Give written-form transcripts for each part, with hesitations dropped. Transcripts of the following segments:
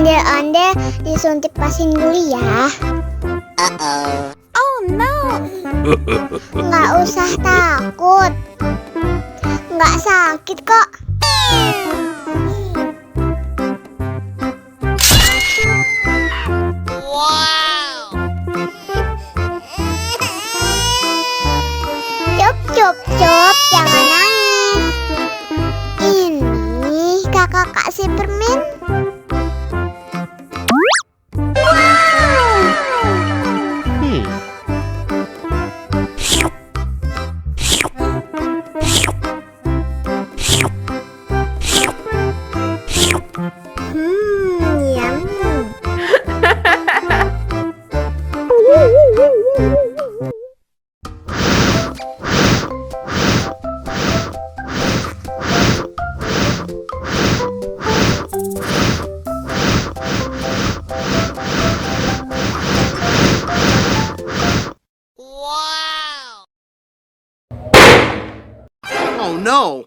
Ondel-ondel disuntik pasin dulu ya. Oh no. Nggak usah takut. Nggak sakit kok. Wow. Cup, jangan nangis. Ini kakak kasih permen. Yum. Wow. Oh no!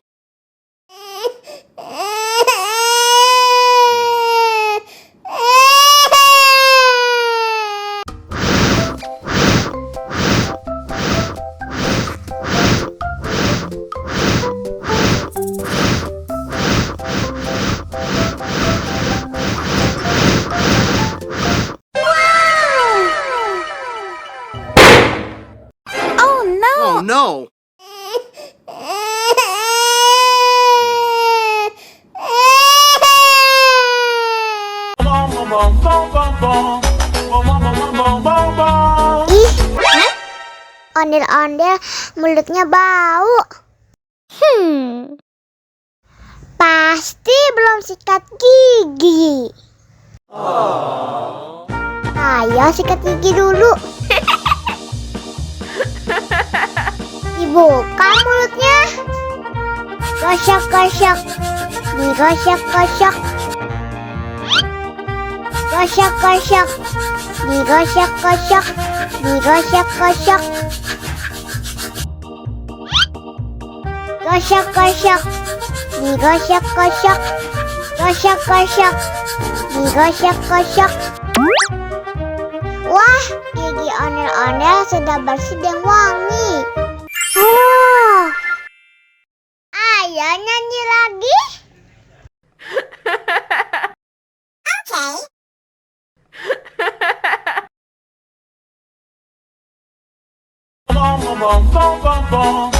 Oh no. Oh no! Ih, ondel-ondel mulutnya bau. Pasti belum sikat gigi. Ayo sikat gigi dulu. Dibuka mulutnya. Gosok-gosok. Digosok-gosok. Gosok-gosok. Digosok-gosok. Digosok-gosok. Gosok-gosok. Digosok-gosok. Gosok-gosok. Digosok-gosok. Wah, gigi ondel-ondel sudah bersih dan wangi. Oh, ayo nyanyi lagi. Bom, bom, bom, bom, bom, bom.